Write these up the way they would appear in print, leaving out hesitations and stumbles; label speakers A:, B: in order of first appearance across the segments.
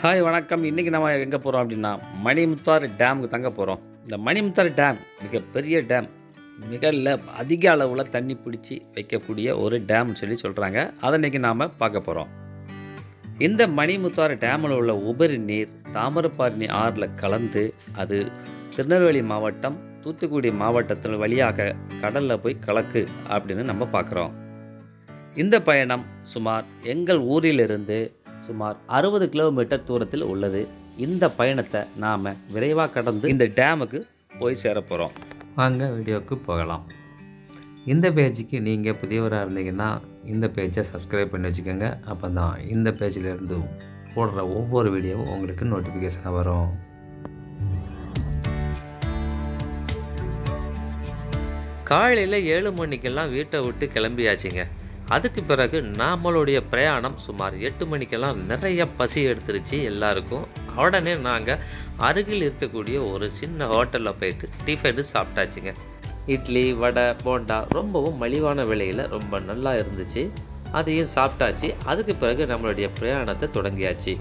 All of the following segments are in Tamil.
A: ஹாய் வணக்கம். இன்றைக்கி நம்ம எங்கே போகிறோம் அப்படின்னா மணிமுத்தாறு டேமுக்கு தங்க போகிறோம். இந்த மணிமுத்தாறு டேம் மிகப்பெரிய டேம், அதிக அளவில் தண்ணி பிடிச்சி வைக்கக்கூடிய ஒரு டேம்னு சொல்கிறாங்க. அதை இன்றைக்கி நாம் பார்க்க போகிறோம். இந்த மணிமுத்தாறு டேமில் உள்ள உபரி நீர் தாமிரபரணி ஆறில் கலந்து அது திருநெல்வேலி மாவட்டம், தூத்துக்குடி மாவட்டத்தின் வழியாக கடலில் போய் கலக்கு அப்படின்னு நம்ம பார்க்குறோம். இந்த பயணம் சுமார் எங்கள் ஊரிலிருந்து சுமார் 60 கிலோமீட்டர் தூரத்தில் உள்ளது. இந்த பயணத்தை நாம் விரைவாக கடந்து இந்த டேமுக்கு போய் சேர போகிறோம். வாங்க வீடியோவுக்கு போகலாம். இந்த பேஜுக்கு நீங்கள் புதியவராக இருந்தீங்கன்னா இந்த பேஜை சப்ஸ்கிரைப் பண்ணி வச்சுக்கோங்க. அப்போ தான் இந்த பேஜிலேருந்து போடுற ஒவ்வொரு வீடியோவும் உங்களுக்கு நோட்டிஃபிகேஷனாக வரும். காலையில் 7 மணிக்கெல்லாம் வீட்டை விட்டு கிளம்பியாச்சுங்க. அதுக்கு பிறகு நம்மளுடைய பிரயாணம் சுமார் 8 மணிக்கெல்லாம் நிறைய பசி எடுத்துருச்சு எல்லாருக்கும். உடனே நாங்கள் அருகில் இருக்கக்கூடிய ஒரு சின்ன ஹோட்டலில் போயிட்டு டிஃபன் சாப்பிட்டாச்சுங்க. இட்லி, வடை, போண்டா ரொம்பவும் மலிவான விலையில் ரொம்ப நல்லா இருந்துச்சு. அதையும் சாப்பிட்டாச்சு. அதுக்கு பிறகு நம்மளுடைய பிரயாணத்தை தொடங்கியாச்சு.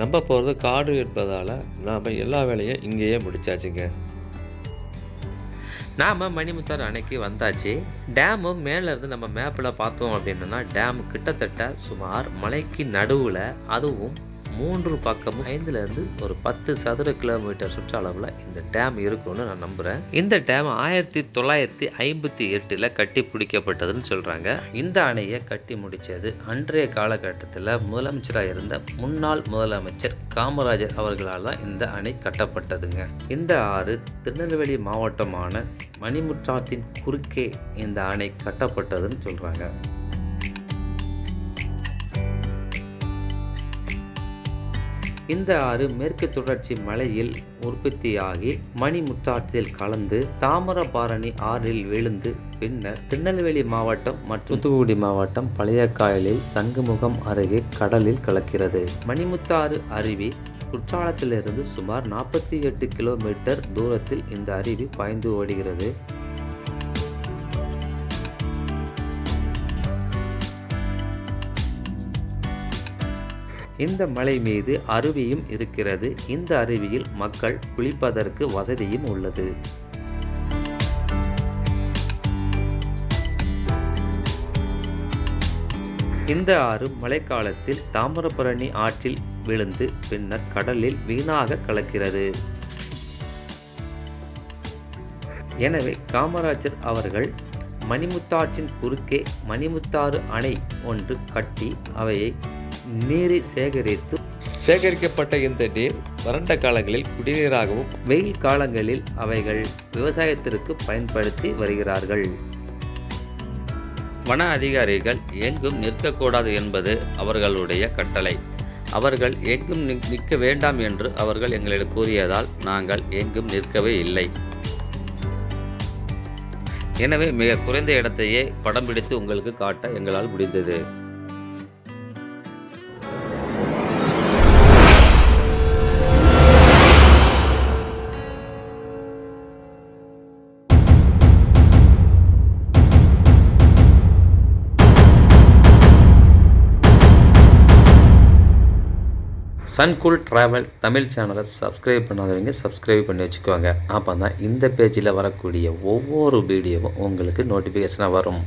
A: நம்ம போகிறது காடு என்பதால் நாம் எல்லா வேலையும் இங்கேயே முடிச்சாச்சுங்க. நாம் மணிமுத்தாறு அணைக்கு வந்தாச்சு. டேமு மேலேருந்து நம்ம மேப்பில் பார்த்தோம் அப்படின்னா டேமு கிட்டத்தட்ட சுமார் மலைக்கு நடுவில், அதுவும் 3 பக்கமும் 5லேருந்து ஒரு 10 சதுர கிலோமீட்டர் சுற்றளவில் இந்த டேம் இருக்கும்னு நான் நம்புகிறேன். இந்த டேம் 1958 கட்டி பிடிக்கப்பட்டதுன்னு சொல்கிறாங்க. இந்த அணையை கட்டி முடித்தது அன்றைய காலகட்டத்தில் முதலமைச்சராக இருந்த முன்னாள் முதலமைச்சர் காமராஜர் அவர்களால் தான் இந்த அணை கட்டப்பட்டதுங்க. இந்த ஆறு திருநெல்வேலி மாவட்டமான மணிமுத்தாற்றின் குறுக்கே இந்த அணை கட்டப்பட்டதுன்னு சொல்கிறாங்க. இந்த ஆறு மேற்கு தொடர்ச்சி மலையில் உற்பத்தியாகி மணிமுத்தாற்றில் கலந்து தாமிரபரணி ஆறில் விழுந்து பின்னர் திருநெல்வேலி மாவட்டம் மற்றும் தூத்துக்குடி மாவட்டம் பழையக்காயலில் சங்குமுகம் அருகே கடலில் கலக்கிறது. மணிமுத்தாறு அருவி குற்றாலத்திலிருந்து சுமார் 48 கிலோமீட்டர் தூரத்தில் இந்த அருவி பாய்ந்து ஓடுகிறது. இந்த மலை மீது அருவியும் இருக்கிறது. இந்த அருவியில் மக்கள் குளிப்பதற்கு வசதியும் உள்ளது. இந்த ஆறு மழைக்காலத்தில் தாமிரபரணி ஆற்றில் விழுந்து பின்னர் கடலில் வீணாக கலக்கிறது. எனவே காமராஜர் அவர்கள் மணிமுத்தாற்றின் குறுக்கே மணிமுத்தாறு அணை ஒன்று கட்டி அவையை நீரை சேகரிக்கப்பட்ட இந்த நீர் வறண்ட காலங்களில் குடிநீராகவும் வெயில் காலங்களில் அவைகள் விவசாயத்திற்கு பயன்படுத்தி வருகிறார்கள். வன அதிகாரிகள் எங்கும் நிற்கக்கூடாது என்பது அவர்களுடைய கட்டளை. அவர்கள் எங்கும் நிற்க வேண்டாம் என்று அவர்கள் எங்களிடம் கூறியதால் நாங்கள் எங்கும் நிற்கவே இல்லை. எனவே மிக குறைந்த இடத்தையே படம் பிடித்து உங்களுக்கு காட்ட எங்களால் முடிந்தது. சன்கூல் ட்ராவல் தமிழ் சேனலை சப்ஸ்கிரைப் பண்ணாதவங்க சப்ஸ்கிரைப் பண்ணி வச்சுக்கோங்க. அப்போ தான் இந்த பேஜில் வரக்கூடிய ஒவ்வொரு வீடியோவும் உங்களுக்கு நோட்டிஃபிகேஷனாக வரும்.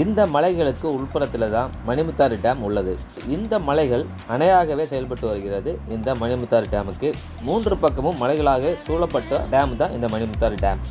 A: இந்த மலைகளுக்கு உள்புறத்தில் தான் மணிமுத்தாறு டேம் உள்ளது. இந்த மலைகள் அணையாகவே செயல்பட்டு வருகிறது. இந்த மணிமுத்தாறு டேமுக்கு 3 பக்கமும் மலைகளாக சூழப்பட்ட டேம் தான் இந்த மணிமுத்தாறு டேம்.